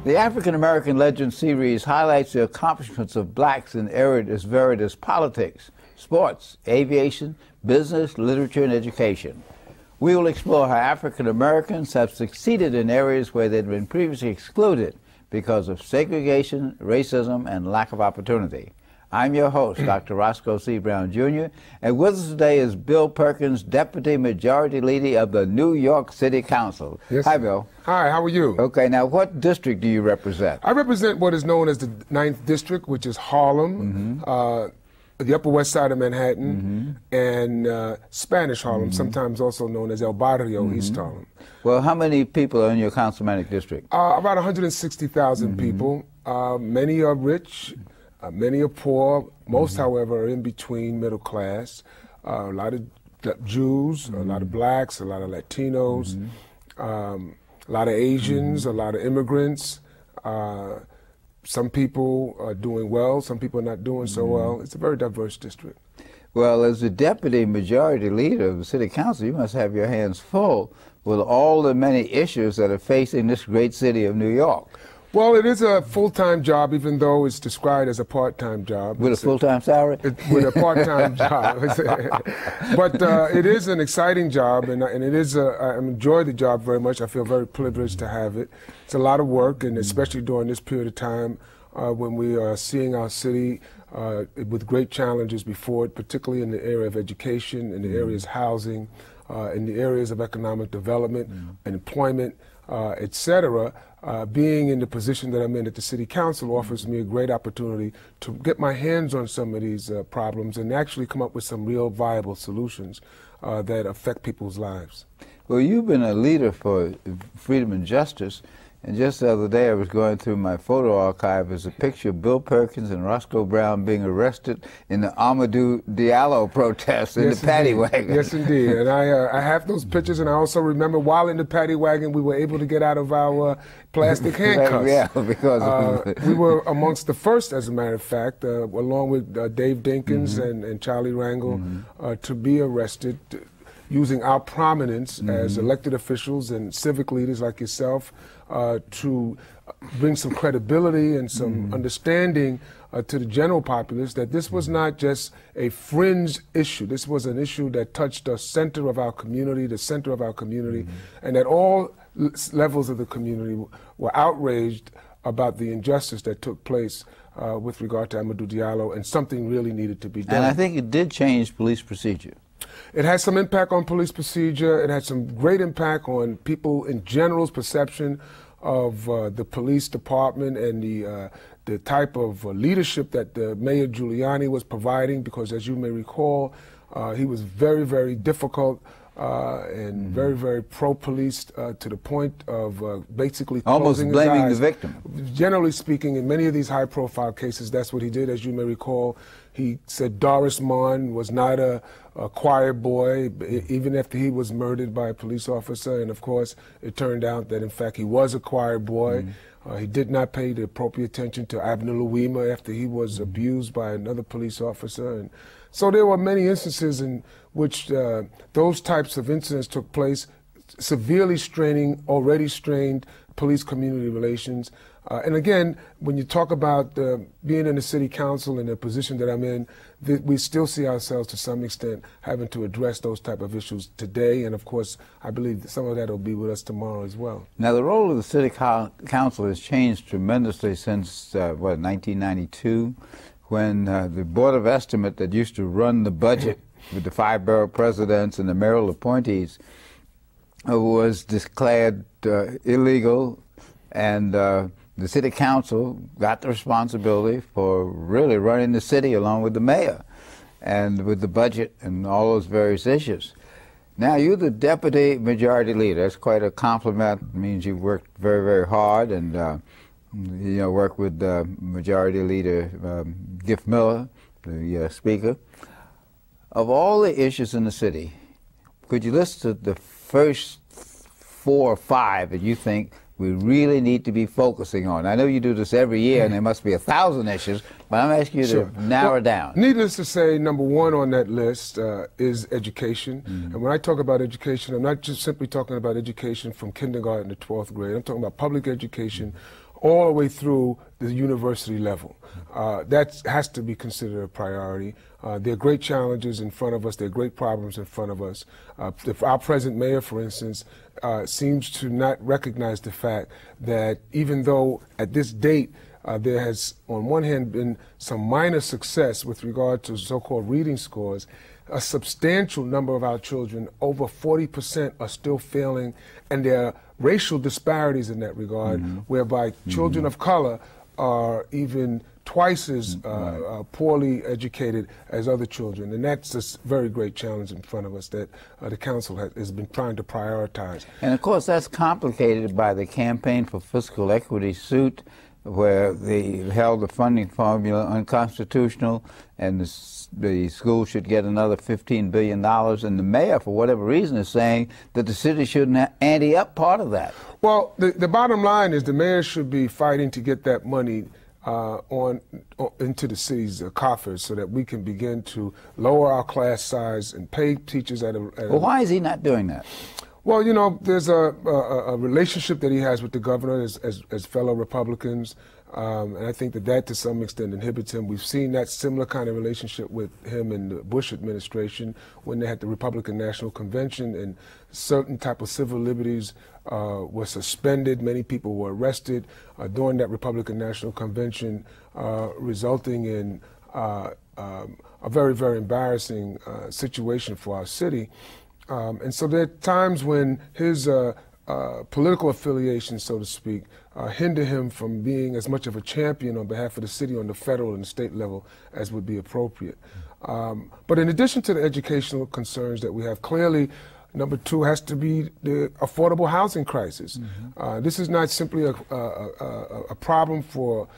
The African American Legend series highlights the accomplishments of blacks in areas as varied as politics, sports, aviation, business, literature, and education. We will explore how African Americans have succeeded in areas where they'd been previously excluded because of segregation, racism, and lack of opportunity. I'm your host, Dr. Roscoe C. Brown, Jr., and with us today is Bill Perkins, Deputy Majority Leader of the New York City Council. Yes. Hi, Bill. Hi, how are you? Okay, now what district do you represent? I represent what is known as the 9th District, which is Harlem, the Upper West Side of Manhattan, and Spanish Harlem, sometimes also known as El Barrio, East Harlem. Well, how many people are in your councilmanic district? About 160,000 people. Many are rich. Many are poor. Most, however, are in between middle class. A lot of Jews, a lot of blacks, a lot of Latinos, a lot of Asians, a lot of immigrants. Some people are doing well, some people are not doing so well. It's a very diverse district. Well, as the Deputy Majority Leader of the City Council, you must have your hands full with all the many issues that are facing this great city of New York. Well, it is a full-time job, even though it's described as a part-time job. With a full-time salary? With a part-time job. But it is an exciting job, and it is I enjoy the job very much. I feel very privileged to have it. It's a lot of work, and especially during this period of time when we are seeing our city with great challenges before it, particularly in the area of education, in the areas of housing, in the areas of economic development and employment, etc. Being in the position that I'm in at the City Council offers me a great opportunity to get my hands on some of these problems and actually come up with some real viable solutions that affect people's lives. Well, you've been a leader for freedom and justice, and just the other day I was going through my photo archive. There's a picture of Bill Perkins and Roscoe Brown being arrested in the Amadou Diallo protest in the paddy wagon. Yes, indeed. And I have those pictures, and I also remember while in the paddy wagon we were able to get out of our plastic handcuffs. Yeah, because we were amongst the first, as a matter of fact, along with Dave Dinkins and Charlie Rangel, to be arrested using our prominence as elected officials and civic leaders like yourself to bring some credibility and some understanding to the general populace that this was not just a fringe issue. This was an issue that touched the center of our community, and that all levels of the community were outraged about the injustice that took place with regard to Amadou Diallo, and something really needed to be done. And I think it did change police procedure. It has some impact on police procedure. It had some great impact on people in general's perception of the police department and the type of leadership that Mayor Giuliani was providing, because as you may recall, he was very, very difficult and very, very pro-police to the point of basically almost closing blaming his eyes. the victim. Generally speaking, in many of these high-profile cases, that's what he did. As you may recall, he said Doris Mon was not a choir boy, even after he was murdered by a police officer. And of course, it turned out that in fact he was a choir boy. He did not pay the appropriate attention to Abner Louima after he was abused by another police officer. And so there were many instances in which those types of incidents took place, severely straining already strained police-community relations. And again, when you talk about being in the City Council and the position that I'm in, we still see ourselves to some extent having to address those type of issues today. And of course, I believe that some of that will be with us tomorrow as well. Now, the role of the City Council has changed tremendously since, 1992, when the Board of Estimate that used to run the budget with the 5 borough presidents and the mayoral appointees was declared illegal, and the City Council got the responsibility for really running the city along with the mayor and with the budget and all those various issues. Now, you're the Deputy Majority Leader. That's quite a compliment. It means you've worked very, very hard and worked with Majority Leader Giff Miller, the Speaker. Of all the issues in the city, could you list the first 4 or 5 that you think we really need to be focusing on? I know you do this every year, and there must be 1,000 issues, but I'm asking you to narrow down. Needless to say, number 1 on that list is education. And when I talk about education, I'm not just simply talking about education from kindergarten to 12th grade. I'm talking about public education all the way through the university level. That has to be considered a priority. There are great challenges in front of us. There are great problems in front of us. Our present mayor, for instance, seems to not recognize the fact that even though at this date there has, on one hand, been some minor success with regard to so-called reading scores, a substantial number of our children, over 40%, are still failing, and there are racial disparities in that regard, whereby children of color are even twice as poorly educated as other children. And that's a very great challenge in front of us that the council has been trying to prioritize. And of course, that's complicated by the Campaign for Fiscal Equity suit, where they held the funding formula unconstitutional, and the school should get another $15 billion, and the mayor, for whatever reason, is saying that the city shouldn't ante up part of that. Well, the bottom line is the mayor should be fighting to get that money into the city's coffers so that we can begin to lower our class size and pay teachers at a Well, why is he not doing that? Well, you know, there's a relationship that he has with the governor as fellow Republicans, and I think that to some extent inhibits him. We've seen that similar kind of relationship with him in the Bush administration when they had the Republican National Convention and certain type of civil liberties were suspended. Many people were arrested during that Republican National Convention, resulting in a very, very embarrassing situation for our city. And so there are times when his political affiliation, so to speak, hinder him from being as much of a champion on behalf of the city on the federal and state level as would be appropriate. But in addition to the educational concerns that we have, clearly, number two has to be the affordable housing crisis. This is not simply a problem for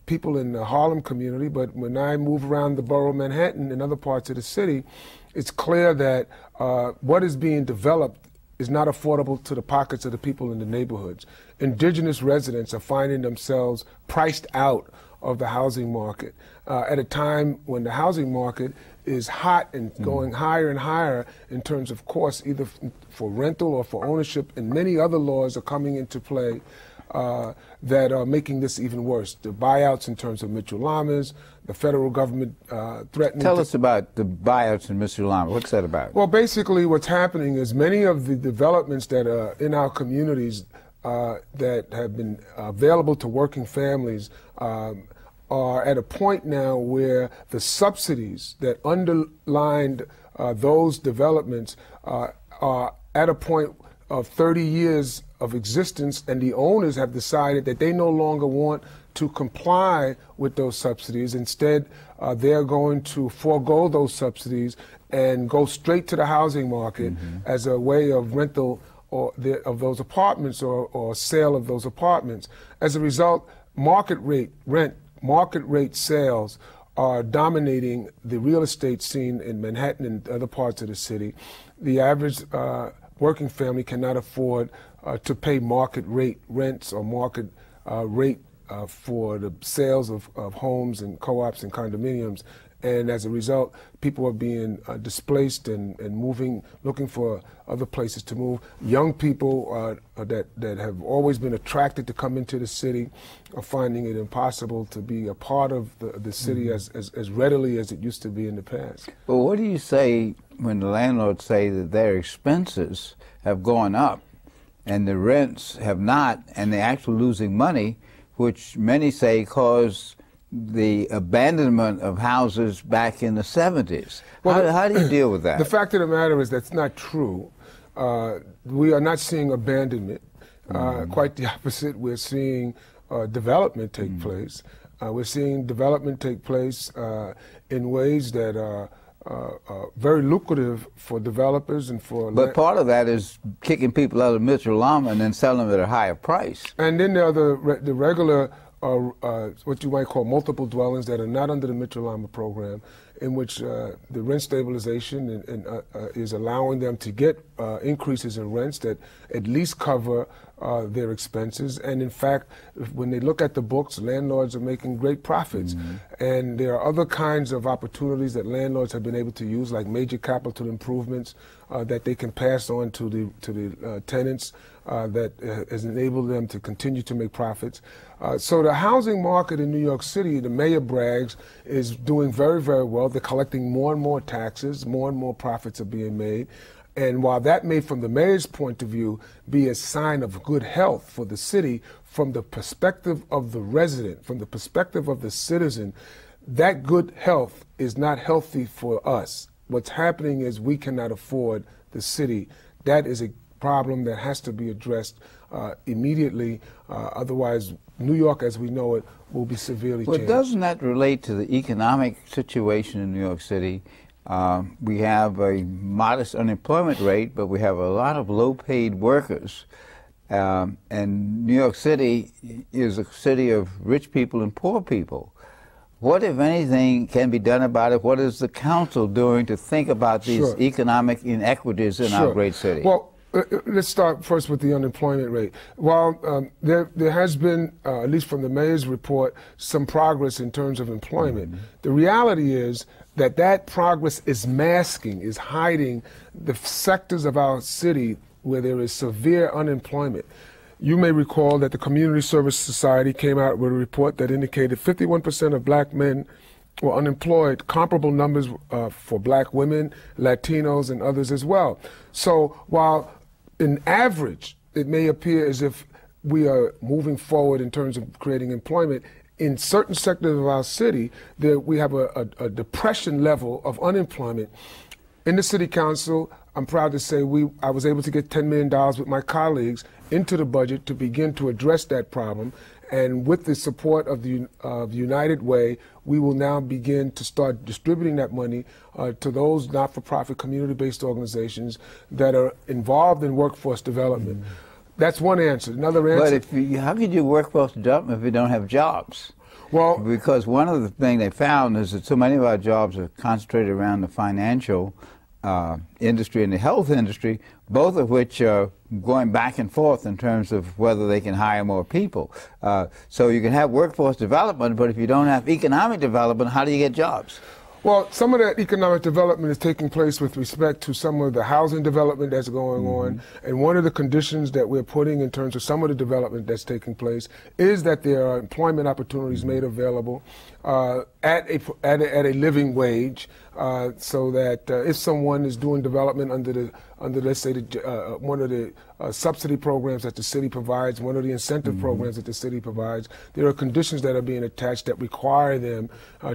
people in the Harlem community, but when I move around the borough of Manhattan and other parts of the city, it's clear that what is being developed is not affordable to the pockets of the people in the neighborhoods. Indigenous residents are finding themselves priced out of the housing market at a time when the housing market is hot and going higher and higher in terms of costs, either for rental or for ownership, and many other laws are coming into play that are making this even worse. The buyouts in terms of Mitchell-Lamas, the federal government threatening. Tell us about the buyouts in Mitchell-Lamas. What's that about? Well, basically what's happening is many of the developments that are in our communities that have been available to working families are at a point now where the subsidies that underlined those developments are at a point of 30 years of existence, and the owners have decided that they no longer want to comply with those subsidies. Instead, they're going to forego those subsidies and go straight to the housing market as a way of rental of those apartments or sale of those apartments. As a result, market rate sales are dominating the real estate scene in Manhattan and other parts of the city. The average working family cannot afford to pay market rate rents or market rate for the sales of homes and co-ops and condominiums. And as a result, people are being displaced and moving, looking for other places to move. Young people that have always been attracted to come into the city are finding it impossible to be a part of the city as readily as it used to be in the past. Well, what do you say when the landlords say that their expenses have gone up and the rents have not, and they're actually losing money, which many say caused the abandonment of houses back in the 70s. Well, how do you deal with that? The fact of the matter is that's not true. We are not seeing abandonment. Quite the opposite. We're seeing development take place. We're seeing development take place in ways that are very lucrative for developers and for. But part of that is kicking people out of Mitchell-Lama and then selling them at a higher price. And then there are the regular what you might call multiple dwellings that are not under the Mitchell-Lama program. in which the rent stabilization is allowing them to get increases in rents that at least cover their expenses. And in fact, when they look at the books, landlords are making great profits. And there are other kinds of opportunities that landlords have been able to use, like major capital improvements that they can pass on to the tenants that has enabled them to continue to make profits. So the housing market in New York City, the mayor brags, is doing very, very well. They're collecting more and more taxes, more and more profits are being made. And while that may, from the mayor's point of view, be a sign of good health for the city, from the perspective of the resident, from the perspective of the citizen, that good health is not healthy for us. What's happening is we cannot afford the city. That is a problem that has to be addressed immediately. Otherwise, New York as we know it will be severely changed. But doesn't that relate to the economic situation in New York City? We have a modest unemployment rate, but we have a lot of low-paid workers. And New York City is a city of rich people and poor people. What, if anything, can be done about it? What is the council doing to think about these economic inequities in our great city? Well, let's start first with the unemployment rate. While there has been, at least from the mayor's report, some progress in terms of employment, the reality is that progress is masking, is hiding the sectors of our city where there is severe unemployment. You may recall that the Community Service Society came out with a report that indicated 51% of black men were unemployed, comparable numbers for black women, Latinos, and others as well. So while in average, it may appear as if we are moving forward in terms of creating employment, in certain sectors of our city, we have a depression level of unemployment. In the city council, I'm proud to say I was able to get $10 million with my colleagues into the budget to begin to address that problem. And with the support of the United Way, we will now begin to start distributing that money to those not-for-profit community-based organizations that are involved in workforce development. That's one answer. Another answer. But how could you workforce development if you don't have jobs? Well, because one of the things they found is that so many of our jobs are concentrated around the financial industry and the health industry, both of which are going back and forth in terms of whether they can hire more people. So you can have workforce development, but if you don't have economic development, how do you get jobs? Well, some of that economic development is taking place with respect to some of the housing development that's going on. And one of the conditions that we're putting in terms of some of the development that's taking place is that there are employment opportunities made available at a living wage, so that if someone is doing development under let's say one of the subsidy programs that the city provides, one of the incentive programs that the city provides, there are conditions that are being attached that require them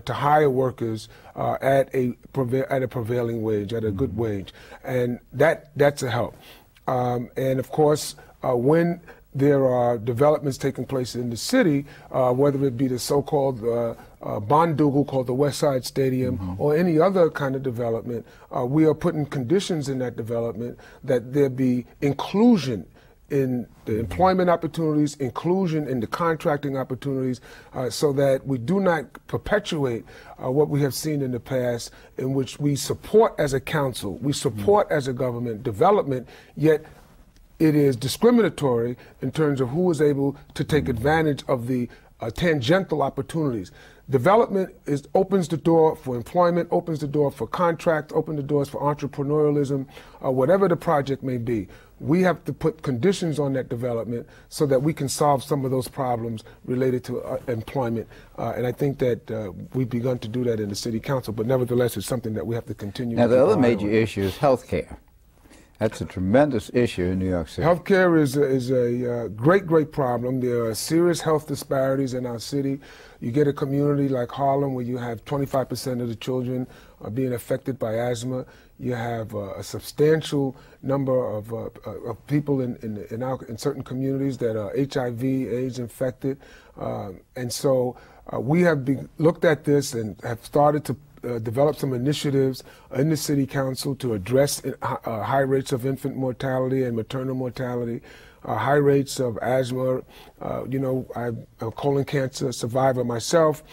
to hire workers at a prevailing wage, at a good wage, and that's a help. And of course, when there are developments taking place in the city, whether it be the so-called Bondugal called the West Side Stadium or any other kind of development, we are putting conditions in that development that there be inclusion in the employment opportunities, inclusion in the contracting opportunities, so that we do not perpetuate what we have seen in the past, in which we support as a council, we support as a government development, yet it is discriminatory in terms of who is able to take advantage of the tangential opportunities. Development opens the door for employment, opens the door for contract, opens the doors for entrepreneurialism, whatever the project may be. We have to put conditions on that development so that we can solve some of those problems related to employment. And I think that we've begun to do that in the city council, but nevertheless, it's something that we have to continue. Now, the other major issue is health care. That's a tremendous issue in New York City. Healthcare is a great problem. There are serious health disparities in our city. You get a community like Harlem where you have 25% of the children are being affected by asthma. You have a substantial number of people in certain communities that are HIV, AIDS infected. And so we have looked at this and have started to develop some initiatives in the city council to address high rates of infant mortality and maternal mortality, high rates of asthma. I'm a colon cancer survivor myself,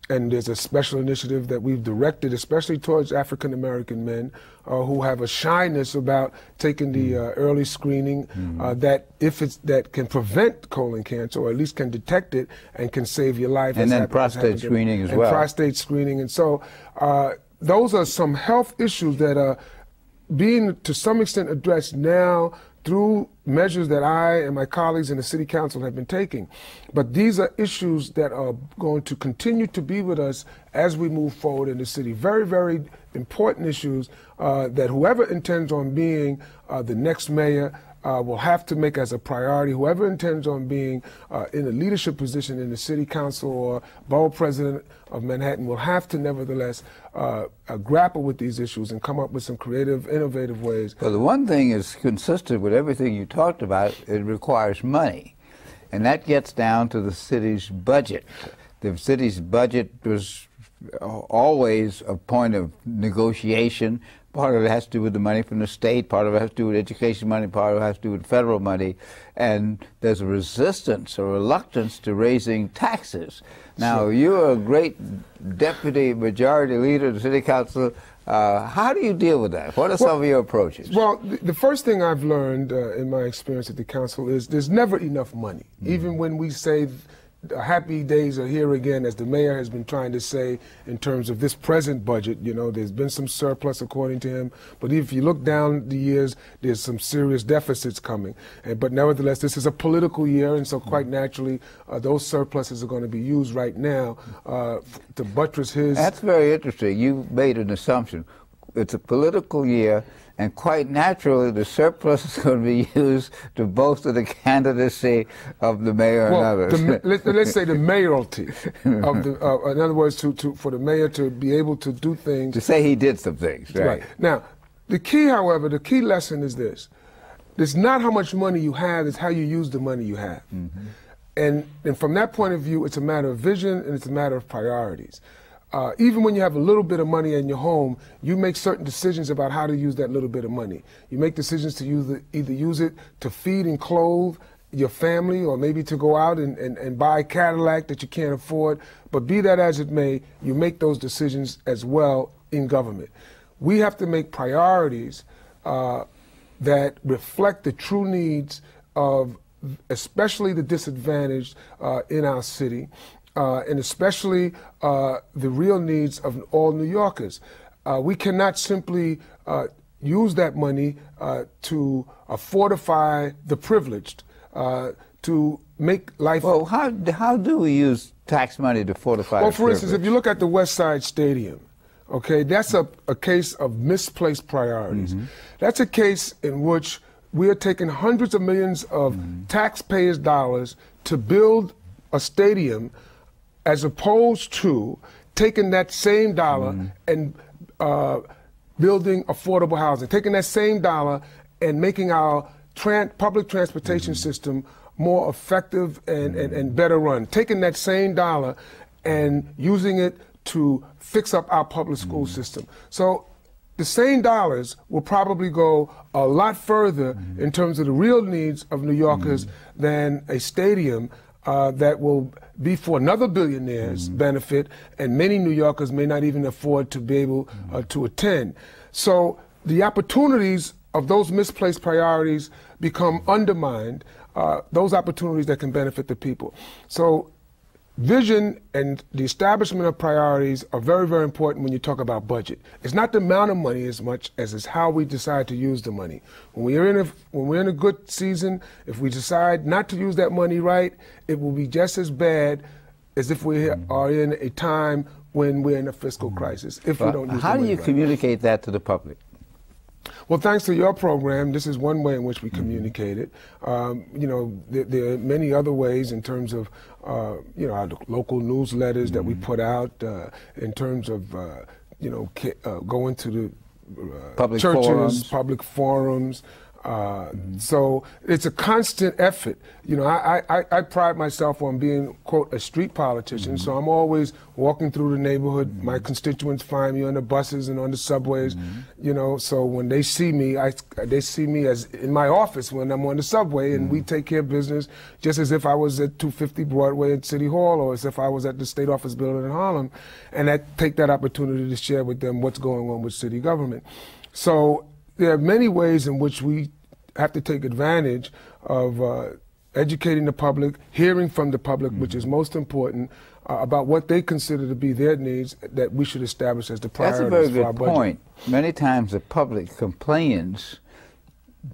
and there's a special initiative that we've directed, especially towards African American men who have a shyness about taking the early screening that can prevent colon cancer, or at least can detect it and can save your life. And then prostate screening as well. And prostate screening. And so those are some health issues that are being to some extent addressed now through measures that I and my colleagues in the City Council have been taking. But these are issues that are going to continue to be with us as we move forward in the city. Very, very important issues that whoever intends on being the next mayor will have to make as a priority. Whoever intends on being in a leadership position in the City Council or Borough President of Manhattan will have to nevertheless grapple with these issues and come up with some creative, innovative ways. Well, the one thing is consistent with everything you talked about. It requires money, and that gets down to the city's budget. The city's budget was always a point of negotiation. Part of it has to do with the money from the state, part of it has to do with education money, part of it has to do with federal money, and there's a resistance or reluctance to raising taxes. Now, you're a great deputy majority leader of the City Council. How do you deal with that? What are some of your approaches? Well, the first thing I've learned in my experience at the council is there's never enough money. Even when we say happy days are here again, as the mayor has been trying to say in terms of this present budget, you know, there's been some surplus according to him, but if you look down the years, there's some serious deficits coming. But nevertheless, this is a political year, and so quite naturally, those surpluses are going to be used right now to buttress his... That's very interesting. You made an assumption. It's a political year, and quite naturally, the surplus is going to be used to bolster the candidacy of the mayor and others. Let's say the mayoralty of the. In other words, for the mayor to be able to do things. To say he did some things. Right. Now, the key, however, the key lesson is this: it's not how much money you have; it's how you use the money you have. And from that point of view, it's a matter of vision and it's a matter of priorities. Even when you have a little bit of money in your home, you make certain decisions about how to use that little bit of money. You make decisions to either use it to feed and clothe your family, or maybe to go out and buy a Cadillac that you can't afford. But be that as it may, you make those decisions as well in government. We have to make priorities that reflect the true needs of especially the disadvantaged in our city. And especially the real needs of all New Yorkers. We cannot simply use that money to fortify the privileged, to make life... Well, how do we use tax money to fortify the privileged? Well, for instance, if you look at the West Side Stadium, okay, that's a case of misplaced priorities. That's a case in which we are taking hundreds of millions of taxpayers' dollars to build a stadium, as opposed to taking that same dollar and building affordable housing, taking that same dollar and making our public transportation system more effective and better run, taking that same dollar and using it to fix up our public school system. So the same dollars will probably go a lot further in terms of the real needs of New Yorkers than a stadium that will be for another billionaire's benefit, and many New Yorkers may not even afford to be able to attend. So the opportunities of those misplaced priorities become undermined, those opportunities that can benefit the people. So vision and the establishment of priorities are very, very important when you talk about budget. It's not the amount of money as much as it's how we decide to use the money. When we're in a good season, if we decide not to use that money right, it will be just as bad as if we are in a time when we're in a fiscal crisis, if we don't use the money right. How do you communicate that to the public? Well, thanks to your program, this is one way in which we communicate it. You know, there are many other ways in terms of, you know, our local newsletters that we put out, in terms of, you know, going to the public churches, forums. public forums. So it's a constant effort. You know, I pride myself on being, quote, a street politician, so I'm always walking through the neighborhood. My constituents find me on the buses and on the subways, you know, so when they see me, they see me as in my office when I'm on the subway, and we take care of business just as if I was at 250 Broadway at City Hall, or as if I was at the State Office Building in Harlem, and I take that opportunity to share with them what's going on with city government. So there are many ways in which we have to take advantage of educating the public, hearing from the public, which is most important, about what they consider to be their needs that we should establish as the priorities for our budget. That's a very good point. Many times the public complains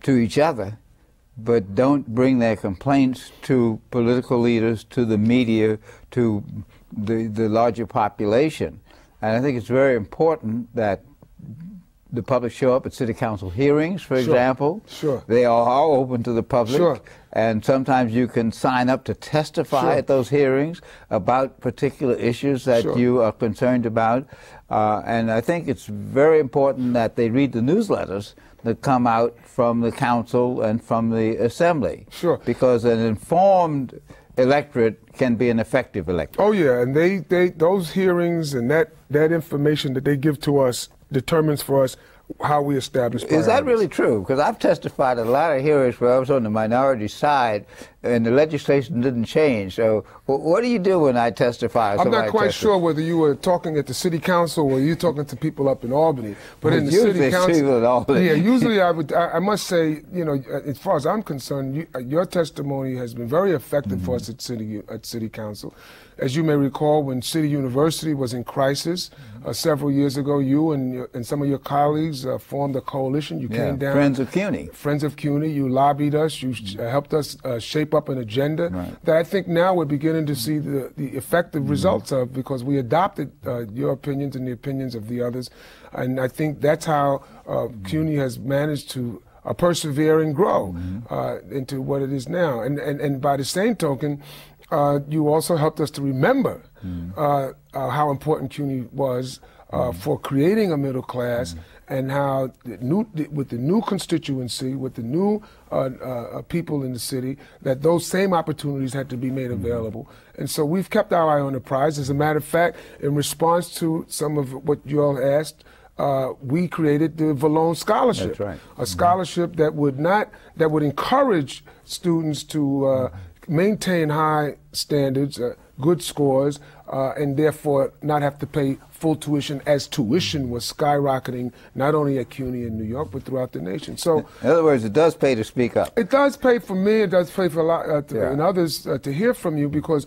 to each other, but don't bring their complaints to political leaders, to the media, to the larger population. And I think it's very important that the public show up at city council hearings, for example. Sure. They are all open to the public. Sure. And sometimes you can sign up to testify at those hearings about particular issues that you are concerned about. And I think it's very important that they read the newsletters that come out from the council and from the assembly. Sure. Because an informed electorate can be an effective electorate. Oh yeah, and those hearings and that information that they give to us determines for us how we establish priorities. Is that really true? Because I've testified at a lot of hearings where I was on the minority side and the legislation didn't change. So what do you do when I testify? I'm not quite sure whether you were talking at the city council or you talking to people up in Albany. But in the city council, yeah, usually I must say, you know, as far as I'm concerned, your testimony has been very effective for us at city council. As you may recall, when City University was in crisis several years ago, you and some of your colleagues formed a coalition. You came down. Friends of CUNY. Friends of CUNY. You lobbied us. You helped us shape up an agenda that I think now we're beginning to see the effective results of, because we adopted your opinions and the opinions of the others. And I think that's how CUNY has managed to persevere and grow into what it is now. And by the same token, you also helped us to remember how important CUNY was for creating a middle class, and how with the new constituency, with the new people in the city, that those same opportunities had to be made available. And so we've kept our eye on the prize. As a matter of fact, in response to some of what you all asked, we created the Vallone Scholarship, a scholarship that would encourage students to maintain high standards, good scores, and therefore not have to pay full tuition, as tuition was skyrocketing not only at CUNY in New York but throughout the nation. So, in other words, it does pay to speak up. It does pay for me. It does pay for a lot and others to hear from you, because,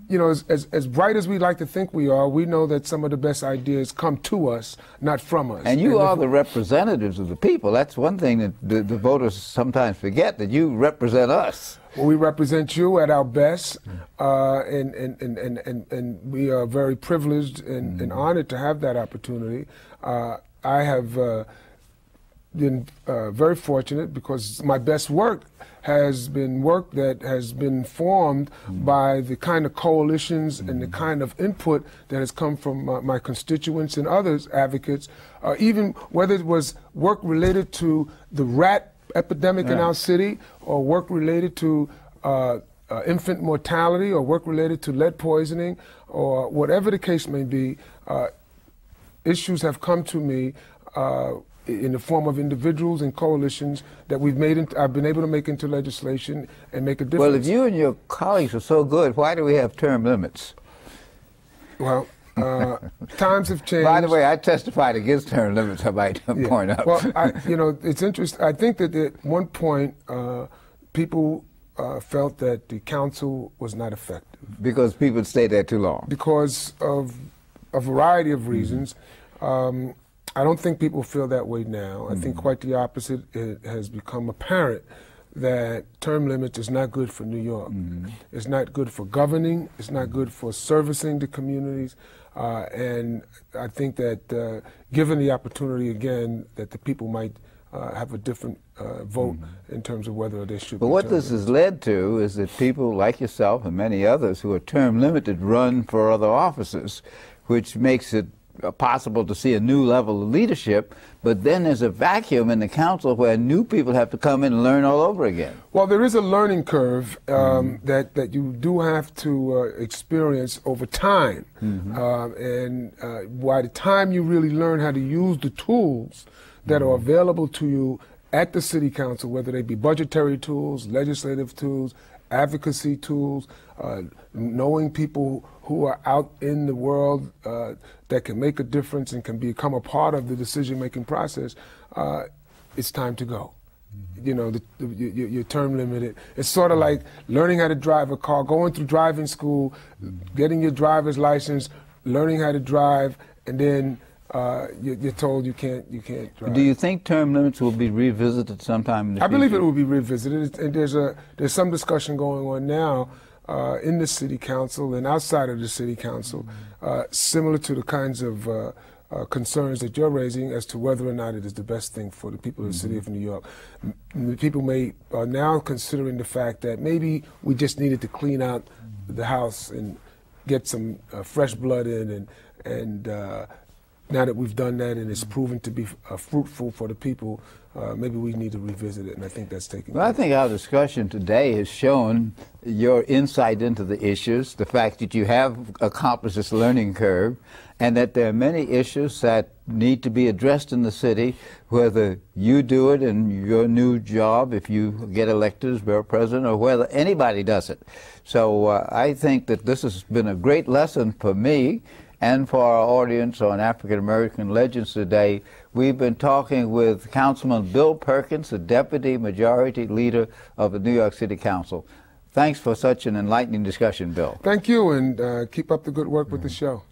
you know, as bright as we like to think we are, we know that some of the best ideas come to us, not from us. And you are the representatives of the people. That's one thing that the voters sometimes forget, that you represent us. Well, we represent you at our best, and we are very privileged and honored to have that opportunity. I have been very fortunate, because my best work has been work that has been formed by the kind of coalitions and the kind of input that has come from my constituents and others, advocates, even whether it was work related to the rat epidemic in our city, or work related to infant mortality, or work related to lead poisoning, or whatever the case may be. Issues have come to me in the form of individuals and coalitions that I've been able to make into legislation and make a difference. Well, if you and your colleagues are so good, why do we have term limits? Well, times have changed. By the way, I testified against term limits, I might point out. Well, you know, it's interesting. I think that at one point, people felt that the council was not effective. Because people stayed there too long. Because of a variety of reasons. I don't think people feel that way now. I think quite the opposite. It has become apparent that term limits is not good for New York. It's not good for governing. It's not good for servicing the communities. And I think that given the opportunity again, that the people might have a different vote in terms of whether they should be. But what this has led to is that people like yourself and many others who are term limited run for other offices, which makes it possible to see a new level of leadership, but then there's a vacuum in the council where new people have to come in and learn all over again. Well, there is a learning curve that you do have to experience over time. And by the time you really learn how to use the tools that are available to you at the city council, whether they be budgetary tools, legislative tools, advocacy tools, knowing people who are out in the world that can make a difference and can become a part of the decision-making process, it's time to go. You know, you're term limited. It's sort of like learning how to drive a car, going through driving school, getting your driver's license, learning how to drive, and then you're told you can't drive. Do you think term limits will be revisited sometime in the future? I believe it will be revisited, and there's some discussion going on now in the city council and outside of the city council, similar to the kinds of concerns that you're raising as to whether or not it is the best thing for the people of the city of New York. People are now considering the fact that maybe we just needed to clean out the house and get some fresh blood in, and now that we've done that and it's proven to be fruitful for the people, maybe we need to revisit it, and I think that's taking place. Well, I think our discussion today has shown your insight into the issues, the fact that you have accomplished this learning curve, and that there are many issues that need to be addressed in the city, whether you do it in your new job, if you get elected as borough president, or whether anybody does it. So I think that this has been a great lesson for me and for our audience on African American Legends today. We've been talking with Councilman Bill Perkins, the Deputy Majority Leader of the New York City Council. Thanks for such an enlightening discussion, Bill. Thank you, and keep up the good work with the show.